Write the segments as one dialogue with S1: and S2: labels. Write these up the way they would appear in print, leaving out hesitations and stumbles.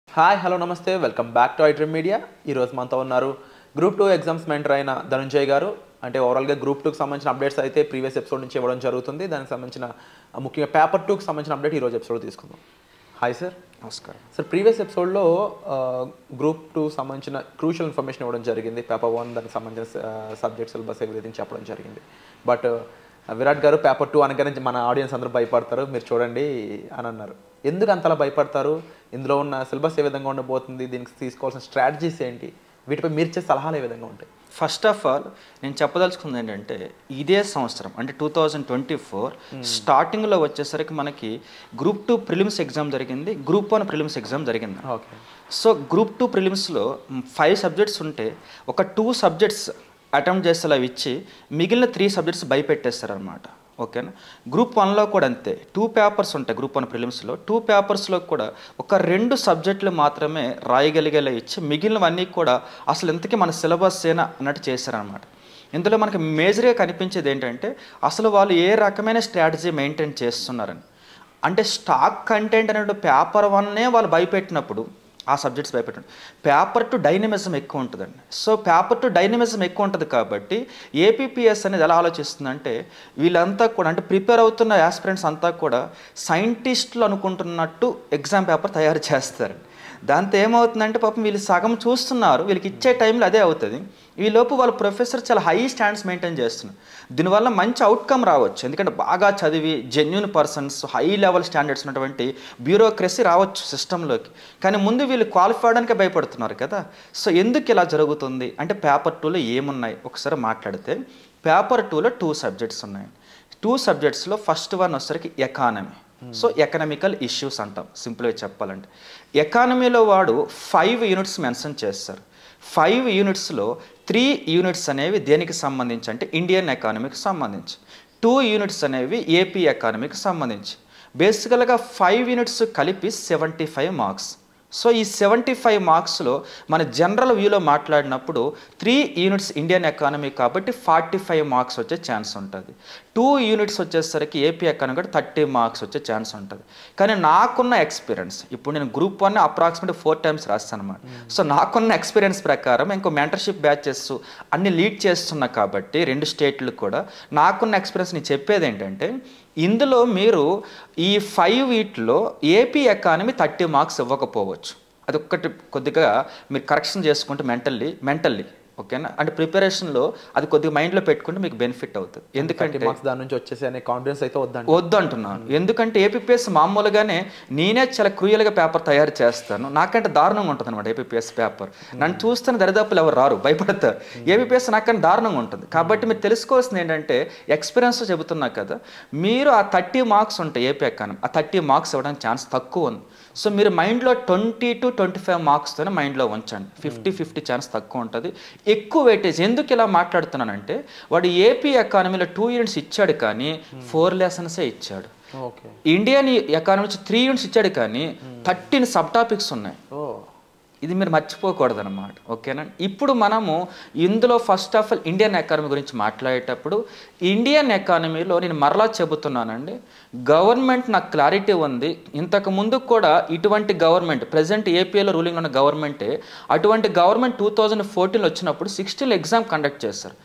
S1: Hi hello నమస్తే welcome back to iDream media. ఈరోజు మనతో ఉన్నారు గ్రూప్ 2 ఎగ్జామ్స్ మెంటర్ అయిన ధనుంజయ్ గారు. అంటే ఓవరాల్గా గ్రూప్ 2కి సంబంధించిన అప్డేట్స్ అయితే ప్రీవియస్ ఎపిసోడ్ నుంచి ఇవ్వడం జరుగుతుంది. దానికి సంబంధించిన ముఖ్యంగా పేపర్ 2కి సంబంధించిన అప్డేట్ ఈరోజు ఎపిసోడ్ తీసుకుందాం. Hi sir.
S2: నమస్కారం
S1: సార్. ప్రీవియస్ ఎపిసోడ్లో గ్రూప్ 2 సంబంధించిన క్రూషియల్ ఇన్ఫర్మేషన్ ఇవ్వడం జరిగింది. పేపర్ 1 దానికి సంబంధించిన సబ్జెక్ట్ సిలబస్ ఎవ్రీథింగ్ చెప్పడం జరిగింది. బట్ విరాట్ గారు పేపర్ 2 అనగానే మన ఆడియన్స్ అందరూ భయపడతారు, మీరు చూడండి అని అన్నారు. ఎందుకు అంతలా భయపడతారు? ఇందులో ఉన్న సిలబస్ ఏ విధంగా ఉండబోతుంది, దీనికి తీసుకోవాల్సిన స్ట్రాటజీస్ ఏంటి, వీటిపై మీరు ఇచ్చే సలహాలు ఏ విధంగా ఉంటాయి?
S2: ఫస్ట్ ఆఫ్ ఆల్ నేను చెప్పదలుచుకుంది ఏంటంటే, ఇదే సంవత్సరం అంటే 2024 స్టార్టింగ్లో వచ్చేసరికి మనకి గ్రూప్ 2 ప్రిలిమ్స్ ఎగ్జామ్ జరిగింది, గ్రూప్ 1 ప్రిలిమ్స్ ఎగ్జామ్ జరిగింది.
S1: ఓకే.
S2: సో గ్రూప్ 2 ప్రిలిమ్స్లో 5 సబ్జెక్ట్స్ ఉంటే ఒక 2 సబ్జెక్ట్స్ అటెంప్ట్ చేసేలా ఇచ్చి మిగిలిన 3 సబ్జెక్ట్స్ భయపెట్టేస్తారనమాట. ఓకేనా. గ్రూప్ 1లో కూడా అంతే, 2 పేపర్స్ ఉంటాయి గ్రూప్ 1 ప్రిలిమ్స్లో. 2 పేపర్స్లో కూడా ఒక 2 సబ్జెక్టులు మాత్రమే రాయగలిగేలా ఇచ్చి మిగిలినవన్నీ కూడా అసలు ఇంతకీ మన సిలబస్ ఏనా అన్నట్టు చేశారనమాట. ఇందులో మనకి మేజర్గా కనిపించేది ఏంటంటే, అసలు వాళ్ళు ఏ రకమైన స్ట్రాటజీ మెయింటైన్ చేస్తున్నారని. అంటే స్టాక్ కంటెంట్ అనే పేపర్ 1నే వాళ్ళు భయపెట్టినప్పుడు ఆ సబ్జెక్ట్స్ భయపెట్టండి. పేపర్ 2 డైనమిజం ఎక్కువ ఉంటుందండి. సో పేపర్ 2 డైనమిజం ఎక్కువ ఉంటుంది కాబట్టి ఏపీపీఎస్ అనేది ఎలా ఆలోచిస్తుందంటే, వీళ్ళంతా కూడా అంటే ప్రిపేర్ అవుతున్న యాస్పిరెంట్స్ అంతా కూడా సైంటిస్టులు అనుకుంటున్నట్టు ఎగ్జామ్ పేపర్ తయారు చేస్తారు. దాంతో ఏమవుతుందంటే, పాపం వీళ్ళు సగం చూస్తున్నారు, వీళ్ళకి ఇచ్చే టైంలో అదే అవుతుంది. ఈలోపు వాళ్ళ ప్రొఫెసర్ చాలా హై స్టాండర్డ్స్ మెయింటైన్ చేస్తున్నారు. దీనివల్ల మంచి అవుట్కమ్ రావచ్చు, ఎందుకంటే బాగా చదివి genuine persons, high level standards ఉన్నటువంటి బ్యూరోక్రసీ రావచ్చు సిస్టంలోకి. కానీ ముందు వీళ్ళు క్వాలిఫై అవడానికే భయపడుతున్నారు కదా. సో ఎందుకు ఇలా జరుగుతుంది అంటే, పేపర్ 2లో ఏమున్నాయి ఒకసారి మాట్లాడితే, పేపర్ 2లో 2 సబ్జెక్ట్స్ ఉన్నాయి. 2 సబ్జెక్ట్స్లో ఫస్ట్ వన్ వచ్చేసరికి ఎకానమీ. సో ఎకనామికల్ ఇష్యూస్ అంటాం సింపుల్గా చెప్పాలంటే. ఎకానమీలో వాడు 5 యూనిట్స్ మెన్షన్ చేస్తారు. 5 యూనిట్స్లో 3 యూనిట్స్ అనేవి దేనికి సంబంధించి అంటే ఇండియన్ ఎకానమీకి సంబంధించి, 2 యూనిట్స్ అనేవి ఏపీ ఎకానమీకి సంబంధించి. బేసికల్గా 5 యూనిట్స్ కలిపి 75 మార్క్స్. సో ఈ 75 మార్క్స్లో మన జనరల్ వ్యూలో మాట్లాడినప్పుడు 3 యూనిట్స్ ఇండియన్ ఎకానమీ కాబట్టి 45 మార్క్స్ వచ్చే ఛాన్స్ ఉంటుంది. 2 యూనిట్స్ వచ్చేసరికి ఏపీ ఎకానమీ కూడా 30 మార్క్స్ వచ్చే ఛాన్స్ ఉంటుంది. కానీ నాకున్న ఎక్స్పీరియన్స్, ఇప్పుడు నేను గ్రూప్ 1 అప్రాక్సిమేట్ 4 టైమ్స్ రాస్తాను అనమాట. సో నాకున్న ఎక్స్పీరియన్స్ ప్రకారం ఇంకో మెంటర్షిప్ బ్యాచెస్ అన్ని లీడ్ చేస్తున్నా కాబట్టి 2 స్టేట్లు కూడా నాకున్న ఎక్స్పీరియన్స్ నేను చెప్పేది ఏంటంటే, ఇందులో మీరు ఈ 5 వీటిలో ఏపీ ఎకానమీ 30 మార్క్స్ ఇవ్వకపోవచ్చు. అదొక్కటి కొద్దిగా మీరు కరెక్షన్ చేసుకుంటే మెంటల్లీ ఓకేనా. అంటే ప్రిపరేషన్లో అది కొద్దిగా మైండ్లో పెట్టుకుంటే మీకు బెనిఫిట్ అవుతుంది. ఎందుకంటే
S1: దాని నుంచి వచ్చేసి అనే కాన్ఫిడెన్స్ అయితే
S2: వద్దు అంటున్నాను. ఎందుకంటే ఏపీపీఎస్ మామూలుగానే నేనే చాలా క్రూయల్గా పేపర్ తయారు చేస్తాను, నాకంటే దారుణంగా ఉంటుంది అనమాట ఏపీపీఎస్ పేపర్. నన్ను చూస్తున్న దరిదాపులు ఎవరు రారు, భయపడతారు. ఏపీపీఎస్ నాకంటే దారుణంగా ఉంటుంది. కాబట్టి మీరు తెలుసుకోవాల్సింది ఏంటంటే, ఎక్స్పీరియన్స్ చెబుతున్నా కదా, మీరు ఆ 30 మార్క్స్ ఉంటాయి ఏపీ ఎకానమీ, ఆ 30 మార్క్స్ ఇవ్వడానికి ఛాన్స్ తక్కువ ఉంది. సో మీరు మైండ్లో 20 to 25 మార్క్స్తోనే మైండ్లో ఉంచండి. 50-50 ఛాన్స్ తక్కువ ఉంటుంది. ఎక్కువ వెయిటేజ్ ఎందుకు ఇలా మాట్లాడుతున్నానంటే, వాడు ఏపీ ఎకానమీలో 2 యూనిట్స్ ఇచ్చాడు కానీ 4 లెసన్సే ఇచ్చాడు. ఇండియన్ ఎకానమీ 3 యూనిట్స్ ఇచ్చాడు కానీ 13 సబ్ టాపిక్స్ ఉన్నాయి. ఇది మీరు మర్చిపోకూడదు అనమాట. ఓకేనా. ఇప్పుడు మనము ఇందులో first of all Indian economy గురించి మాట్లాడేటప్పుడు, ఇండియన్ ఎకానమీలో నేను మరలా చెబుతున్నానండి, గవర్నమెంట్ నాకు క్లారిటీ ఉంది. ఇంతకు ముందు కూడా ఇటువంటి గవర్నమెంట్, ప్రజెంట్ ఏపీలో రూలింగ్ ఉన్న గవర్నమెంటే, అటువంటి గవర్నమెంట్ 2014 వచ్చినప్పుడు 16 ఎగ్జామ్ కండక్ట్ చేశారు.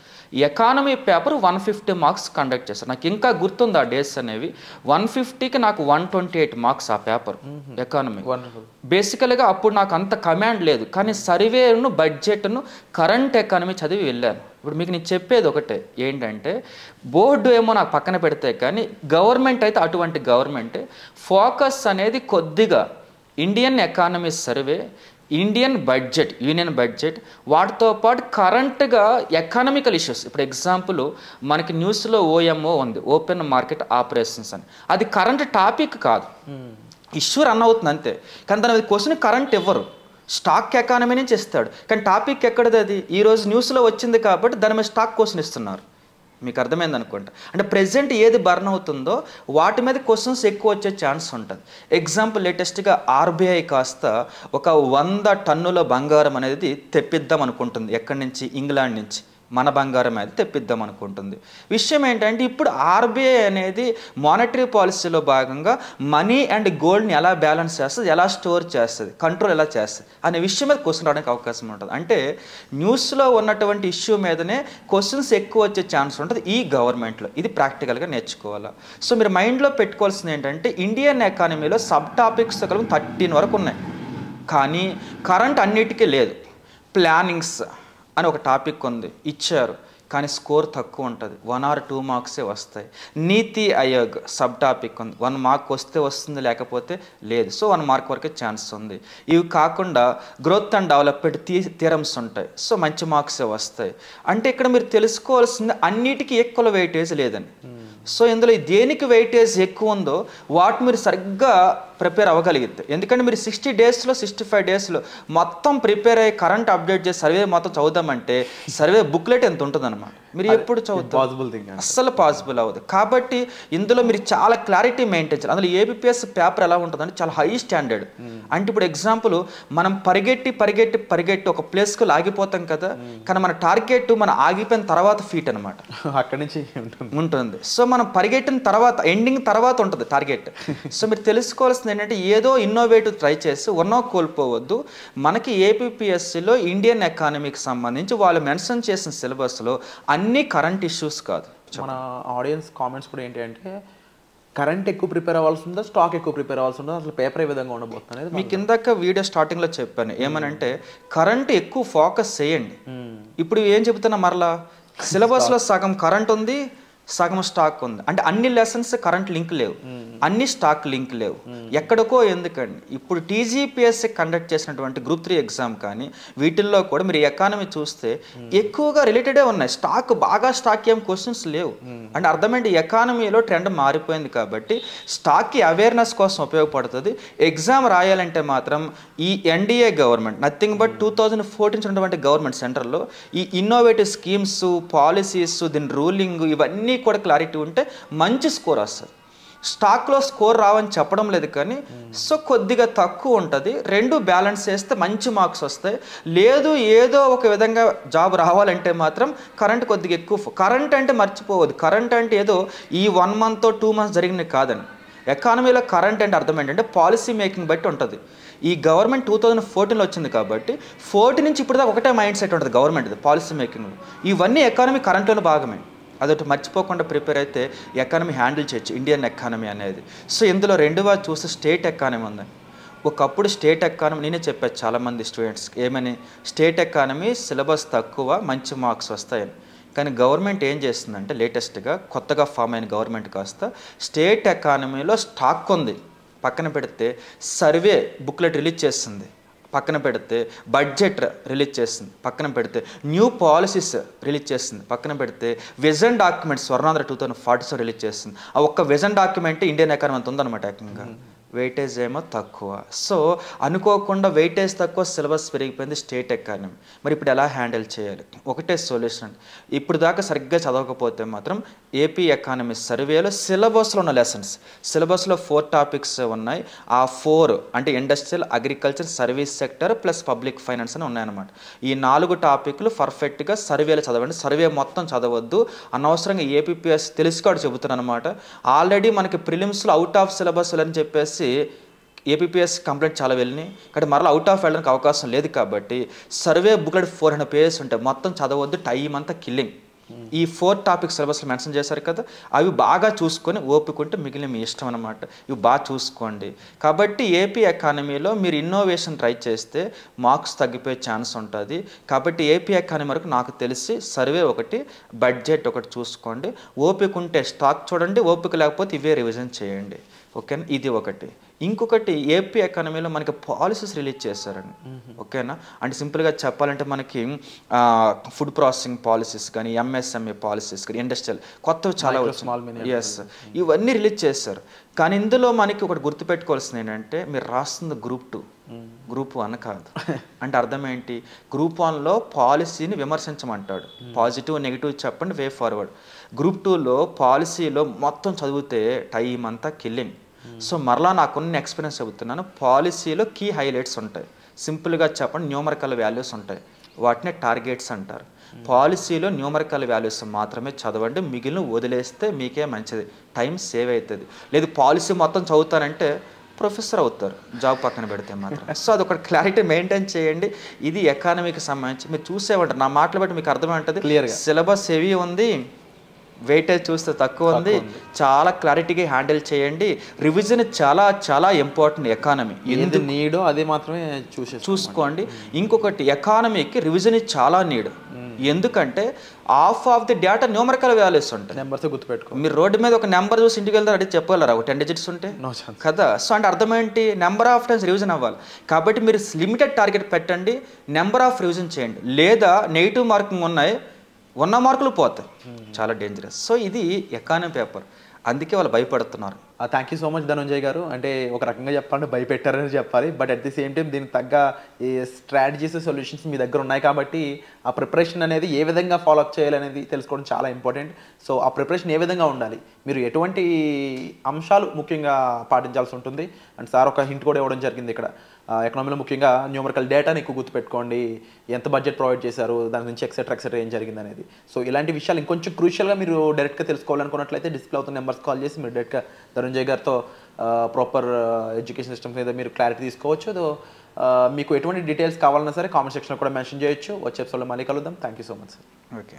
S2: ఎకానమీ పేపర్ 150 మార్క్స్ కండక్ట్ చేస్తారు. నాకు ఇంకా గుర్తుంది ఆ డేస్ అనేవి. 150కి నాకు 128 మార్క్స్ ఆ పేపర్ ఎకానమీ. బేసికల్గా అప్పుడు నాకు అంత కమాండ్ లేదు, కానీ సర్వేను, బడ్జెట్ను, కరెంట్ ఎకానమీ చదివి వెళ్ళాను. ఇప్పుడు మీకు నేను చెప్పేది ఒకటే ఏంటంటే, బోర్డు ఏమో నాకు పక్కన పెడితే కానీ గవర్నమెంట్ అయితే అటువంటి గవర్నమెంటే. ఫోకస్ అనేది కొద్దిగా Indian economy survey, Indian budget, union budget, వాటితో పాటు కరెంట్గా ఎకనామికల్ ఇష్యూస్. ఇప్పుడు ఎగ్జాంపుల్ మనకి న్యూస్లో ఓఎంఓ ఉంది, ఓపెన్ మార్కెట్ ఆపరేషన్స్ అని. అది కరెంట్ టాపిక్ కాదు, ఇష్యూ రన్ అవుతుంది అంతే. కానీ దాని క్వశ్చన్ కరెంట్ ఇవ్వరు, స్టాక్ ఎకానమీ నుంచి ఇస్తాడు. కానీ టాపిక్ ఎక్కడది? అది ఈరోజు న్యూస్లో వచ్చింది కాబట్టి దాని మీద స్టాక్ క్వశ్చన్ ఇస్తున్నారు. మీకు అర్థమైంది అనుకుంటా. అంటే ప్రెజెంట్ ఏది బర్న్ అవుతుందో వాటి మీద క్వశ్చన్స్ ఎక్కువ వచ్చే ఛాన్స్ ఉంటుంది. ఎగ్జాంపుల్ లేటెస్ట్గా ఆర్బీఐ కాస్త ఒక 100 టన్నుల బంగారం అనేది తెప్పిద్దాం అనుకుంటుంది. ఎక్కడి నుంచి? ఇంగ్లాండ్ నుంచి. మన బంగారం మీద తెప్పిద్దాం అనుకుంటుంది. విషయం ఏంటంటే ఇప్పుడు ఆర్బీఐ అనేది మానిటరీ పాలసీలో భాగంగా మనీ అండ్ గోల్డ్ని ఎలా బ్యాలెన్స్ చేస్తుంది, ఎలా స్టోర్ చేస్తుంది, కంట్రోల్ ఎలా చేస్తుంది అనే విషయం మీద క్వశ్చన్ రావడానికి అవకాశం ఉంటుంది. అంటే న్యూస్లో ఉన్నటువంటి ఇష్యూ మీదనే క్వశ్చన్స్ ఎక్కువ వచ్చే ఛాన్స్ ఉంటుంది ఈ గవర్నమెంట్లో. ఇది ప్రాక్టికల్గా నేర్చుకోవాలి. సో మీరు మైండ్లో పెట్టుకోవాల్సింది ఏంటంటే ఇండియన్ ఎకానమీలో సబ్ టాపిక్స్ కలిపి 13 వరకు ఉన్నాయి, కానీ కరెంట్ అన్నిటికీ లేదు. ప్లానింగ్స్ అని ఒక టాపిక్ ఉంది, ఇచ్చారు, కానీ స్కోర్ తక్కువ ఉంటుంది, 1 or 2 మార్క్సే వస్తాయి. నీతి ఆయోగ్ సబ్ టాపిక్ ఉంది, 1 మార్క్ వస్తే వస్తుంది, లేకపోతే లేదు. సో 1 మార్క్ వరకే ఛాన్స్ ఉంది. ఇవి కాకుండా గ్రోత్ అండ్ డెవలప్మెంట్ థియరమ్స్ ఉంటాయి, సో మంచి మార్క్సే వస్తాయి. అంటే ఇక్కడ మీరు తెలుసుకోవాల్సింది అన్నిటికీ ఈక్వల్ వెయిటేజ్ లేదని. సో ఇందులో దేనికి వెయిటేజ్ ఎక్కువ ఉందో వాటి మీరు సరిగ్గా ప్రిపేర్ అవ్వగలిగితే, ఎందుకంటే మీరు 60 డేస్లో 65 డేస్లో మొత్తం ప్రిపేర్ అయ్యి కరెంట్ అప్డేట్ చేసి సర్వే మొత్తం చదువుదామంటే సర్వే బుక్లెట్ ఎంత ఉంటుంది అనమాట. మీరు ఎప్పుడు చదువుతారు, అస్సలు పాసిబుల్ అవ్వదు. కాబట్టి ఇందులో మీరు చాలా క్లారిటీ మెయింటైన్ చేయాలి. అందులో ఏబిపిఎస్ పేపర్ ఎలా ఉంటుందంటే చాలా హై స్టాండర్డ్. అంటే ఇప్పుడు ఎగ్జాంపుల్ మనం పరిగెట్టి ఒక ప్లేస్కి ఆగిపోతాం కదా, కానీ మన టార్గెట్ మన ఆగిపోయిన తర్వాత ఫీట్ అనమాట,
S1: అక్కడి నుంచి
S2: ఉంటుంది. సో మనం పరిగెట్టిన తర్వాత ఎండింగ్ తర్వాత ఉంటుంది టార్గెట్. సో మీరు తెలుసుకోవాల్సింది ఏంటంటే ఏదో ఇన్నోవేటివ్ ట్రై చేసి ఉన్నో కోల్పోవద్దు. మనకి ఏపీపీఎస్సీలో ఇండియన్ ఎకానమీకి సంబంధించి వాళ్ళు మెన్షన్ చేసిన సిలబస్లో అన్ని కరెంట్ ఇష్యూస్ కాదు.
S1: మన ఆడియన్స్ కామెంట్స్ కూడా ఏంటి అంటే కరెంట్ ఎక్కువ ప్రిపేర్ అవ్వాల్సి ఉందా, స్టాక్ ఎక్కువ ప్రిపేర్ అవ్వాల్సి ఉందా, అసలు పేపర్ ఏ విధంగా ఉండబోతుంది?
S2: మీకు ఇందాక వీడియో స్టార్టింగ్లో చెప్పాను ఏమనంటే కరెంట్ ఎక్కువ ఫోకస్ చేయండి. ఇప్పుడు ఏం చెబుతున్నా మరలా సిలబస్లో సగం కరెంట్ ఉంది, సగం స్టాక్ ఉంది. అంటే అన్ని లెసన్స్ కరెంట్ లింక్ లేవు, అన్ని స్టాక్ లింక్ లేవు. ఎక్కడికో ఎందుకండి ఇప్పుడు టీజీపీఎస్సీ కండక్ట్ చేసినటువంటి గ్రూప్ 3 ఎగ్జామ్ కానీ వీటిల్లో కూడా మీరు ఎకానమీ చూస్తే ఎక్కువగా రిలేటెడే ఉన్నాయి. స్టాక్ ఏం క్వశ్చన్స్ లేవు. అంటే అర్థమైంది ఎకానమీలో ట్రెండ్ మారిపోయింది కాబట్టి స్టాక్కి అవేర్నెస్ కోసం ఉపయోగపడుతుంది. ఎగ్జామ్ రాయాలంటే మాత్రం ఈ ఎన్డీఏ గవర్నమెంట్ నథింగ్ బట్ 2014 ఉన్నటువంటి గవర్నమెంట్ సెంటర్లో ఈ ఇన్నోవేటివ్ స్కీమ్స్, పాలసీస్, దీని రూలింగ్ ఇవన్నీ కూడా క్లారిటీ ఉంటే మంచి స్కోర్ వస్తుంది. స్టాక్లో స్కోర్ రావని చెప్పడం లేదు, కానీ సో కొద్దిగా తక్కువ ఉంటుంది. రెండు బ్యాలెన్స్ చేస్తే మంచి మార్క్స్ వస్తాయి. లేదు ఏదో ఒక విధంగా జాబ్ రావాలంటే మాత్రం కరెంట్ కొద్దిగా ఎక్కువ. కరెంట్ అంటే మర్చిపోవద్దు, కరెంట్ అంటే ఏదో ఈ 1 month 2 months జరిగినవి కాదని. ఎకానమీలో కరెంట్ అంటే అర్థం ఏంటంటే పాలసీ మేకింగ్ బట్టి ఉంటుంది. ఈ గవర్నమెంట్ 2014లో వచ్చింది కాబట్టి 14 నుంచి ఇప్పుడు దాకా ఒకటే మైండ్ సెట్ ఉంటుంది గవర్నమెంట్ పాలసీ మేకింగ్లో. ఇవన్నీ ఎకానమీ కరెంట్లోనే భాగమే. అదొకటి మర్చిపోకుండా ప్రిపేర్ అయితే ఎకానమీ హ్యాండిల్ చేయొచ్చు ఇండియన్ ఎకానమీ అనేది. సో ఇందులో రెండవ చూస్తే స్టేట్ ఎకానమీ ఉంది. ఒకప్పుడు స్టేట్ ఎకానమీ నేనే చెప్పాను చాలామంది స్టూడెంట్స్కి ఏమని, స్టేట్ ఎకానమీ సిలబస్ తక్కువ, మంచి మార్క్స్ వస్తాయని. కానీ గవర్నమెంట్ ఏం చేస్తుందంటే లేటెస్ట్గా కొత్తగా ఫామ్ అయిన గవర్నమెంట్ కాస్త స్టేట్ ఎకానమీలో స్టాక్ ఉంది పక్కన పెడితే, సర్వే బుక్లెట్ రిలీజ్ చేస్తుంది పక్కన పెడితే, బడ్జెట్ రిలీజ్ చేస్తుంది పక్కన పెడితే, న్యూ పాలసీస్ రిలీజ్ చేస్తుంది పక్కన పెడితే, విజన్ డాక్యుమెంట్ స్వర్ణాంధ్ర 2047 రిలీజ్ చేస్తుంది. ఆ ఒక్క విజన్ డాక్యుమెంట్ ఇండియన్ ఎకానమీ అంత ఉందన్నమాట ఏకంగా. వెయిటేజ్ ఏమో తక్కువ. సో అనుకోకుండా వెయిటేజ్ తక్కువ, సిలబస్ పెరిగిపోయింది స్టేట్ ఎకానమీ. మరి ఇప్పుడు ఎలా హ్యాండిల్ చేయాలి? ఒకటే సొల్యూషన్, ఇప్పుడు దాకా సరిగ్గా చదవకపోతే మాత్రం ఏపీ ఎకానమీ సర్వేలో సిలబస్లో ఉన్న లెసన్స్, సిలబస్లో 4 టాపిక్స్ ఉన్నాయి. ఆ 4 అంటే industrial, agriculture, service sector plus public finance అని ఉన్నాయన్నమాట. ఈ 4 టాపిక్లు పర్ఫెక్ట్గా సర్వేలో చదవండి. సర్వే మొత్తం చదవద్దు, అనవసరంగా ఏపీపీఎస్ తెలుసుకోవడం చెబుతున్నాను అనమాట. ఆల్రెడీ మనకి ప్రిలిమ్స్లో అవుట్ ఆఫ్ సిలబస్ అని చెప్పేసి ఏపీపీఎస్ కంప్లైంట్ చాలా వెళ్ళినాయి. కాబట్టి మరలా అవుట్ ఆఫ్ వెళ్ళడానికి అవకాశం లేదు. కాబట్టి సర్వే బుక్లెట్ 400 pages ఉంటాయి, మొత్తం చదవద్దు, టైం అంతా కిల్లింగ్. ఈ 4 టాపిక్స్ సిలబస్లో మెన్షన్ చేశారు కదా, అవి బాగా చూసుకొని ఓపుకుంటే మిగిలిన మీ ఇష్టం అనమాట. ఇవి బాగా చూసుకోండి. కాబట్టి ఏపీ ఎకానమీలో మీరు ఇన్నోవేషన్ ట్రై చేస్తే మార్క్స్ తగ్గిపోయే ఛాన్స్ ఉంటుంది. కాబట్టి ఏపీ ఎకానమీ వరకు నాకు తెలిసి సర్వే ఒకటి, బడ్జెట్ ఒకటి చూసుకోండి. ఓపిక ఉంటే స్టాక్ చూడండి, ఓపిక లేకపోతే ఇవే రివిజన్ చేయండి. ఓకేనా, ఇది ఒకటి. ఇంకొకటి ఏపీ ఎకానమీలో మనకి పాలసీస్ రిలీజ్ చేశారండి. ఓకేనా, అంటే సింపుల్గా చెప్పాలంటే మనకి ఫుడ్ ప్రాసెసింగ్ పాలసీస్ కానీ, ఎంఎస్ఎంఏ పాలసీస్ కానీ, ఇండస్ట్రియల్ కొత్తవి చాలా వచ్చాయి. ఎస్, ఇవన్నీ రిలీజ్ చేశారు. కానీ ఇందులో మనకి ఒకటి గుర్తుపెట్టుకోవాల్సింది ఏంటంటే, మీరు రాస్తుంది గ్రూప్ 1 కాదు. అంటే అర్థం ఏంటి, గ్రూప్ 1లో పాలసీని విమర్శించమంటాడు, పాజిటివ్ నెగిటివ్ చెప్పండి, వే ఫార్వర్డ్. గ్రూప్ 2లో పాలసీలో మొత్తం చదివితే టైం అంతా కిల్లింగ్. సో మరలా నాకున్న ఎక్స్పీరియన్స్ చెబుతున్నాను, పాలసీలో కీ హైలైట్స్ ఉంటాయి. సింపుల్గా చెప్పండి, న్యూమరికల్ వాల్యూస్ ఉంటాయి. వాటిని టార్గెట్స్ అంటారు. పాలసీలో న్యూమరికల్ వాల్యూస్ మాత్రమే చదవండి, మిగిలిన వదిలేస్తే మీకే మంచిది, టైం సేవ్ అవుతుంది. లేదు పాలసీ మొత్తం చదువుతానంటే ప్రొఫెసర్ అవుతారు జాబ్ పక్కన పెడితే మాత్రం. సో అది ఒక క్లారిటీ మెయింటైన్ చేయండి. ఇది ఎకానమీకి సంబంధించి మీరు చూసేవాళ్ళు, నా మాటలు బట్టి మీకు అర్థమవుతుంది.
S1: క్లియర్గా
S2: సిలబస్ హెవీ ఉంది, వెయిటేజ్ చూస్తే తక్కువ ఉంది, చాలా క్లారిటీగా హ్యాండిల్ చేయండి. రివిజన్ చాలా చాలా ఇంపార్టెంట్. ఎకానమీ
S1: ఎందుకు నీడో అదే మాత్రమే
S2: చూసుకోండి. ఇంకొకటి ఎకానమీకి రివిజన్ చాలా నీడ్. ఎందుకంటే half of the data numerical values ఉంటాయి.
S1: నెంబర్స్ గుర్తుపెట్టుకో.
S2: మీరు రోడ్డు మీద ఒక నెంబర్ చూసి ఇంటికి వెళ్తారు, అడిగి చెప్పగలరా ఒక 10 digits ఉంటే కదా. సో అంటే అర్థం ఏంటి, నెంబర్ ఆఫ్ టైమ్స్ రివిజన్ అవ్వాలి. కాబట్టి మీరు లిమిటెడ్ టార్గెట్ పెట్టండి, నెంబర్ ఆఫ్ రివిజన్ చేయండి. లేదా నెగిటివ్ మార్కింగ్ ఉన్నాయి, ఉన్న మార్కులు పోతాయి, చాలా డేంజరస్. సో ఇది ఎకానమీ పేపర్, అందుకే వాళ్ళు భయపడుతున్నారు.
S1: Thank you so much Dhananjay గారు. అంటే ఒక రకంగా చెప్పాలంటే భయపెట్టారని చెప్పాలి, but at the same time దీనికి తగ్గ ఈ స్ట్రాటజీస్ సొల్యూషన్స్ మీ దగ్గర ఉన్నాయి కాబట్టి ఆ ప్రిపరేషన్ అనేది ఏ విధంగా ఫాలోఅప్ చేయాలనేది తెలుసుకోవడం చాలా ఇంపార్టెంట్. సో ఆ ప్రిపరేషన్ ఏ విధంగా ఉండాలి, మీరు ఎటువంటి అంశాలు ముఖ్యంగా పాటించాల్సి ఉంటుంది అండ్ సార్ ఒక హింట్ కూడా ఇవ్వడం జరిగింది ఇక్కడ. ఎకనామీలో ముఖ్యంగా న్యూమరికల్ డేటాని ఎక్కువ గుర్తుపెట్టుకోండి, ఎంత బడ్జెట్ ప్రొవైడ్ చేశారు, దాని నుంచి ఎక్సెట్రా ఏం జరిగింది అనేది. సో ఇలాంటి విషయాలు ఇంకొంచెం క్రూషియల్గా మీరు డైరెక్ట్గా తెలుసుకోవాలనుకున్నట్లయితే డిస్ప్లే అవుతున్న నెంబర్స్ కాల్ చేసి మీరు డైరెక్ట్గా ధనంజయ్ గారితో ప్రాపర్ ఎడ్యుకేషన్ సిస్టమ్స్ మీద మీరు క్లారిటీ తీసుకోవచ్చు. మీకు ఎటువంటి డీటెయిల్స్ కావాలన్నా సరే కామెంట్ సెక్షన్లో కూడా మెన్షన్ చేయొచ్చు. వచ్చే ఎపిసోడ్లో మళ్ళీ కలుద్దాం. Thank you so much sir.
S2: Okay.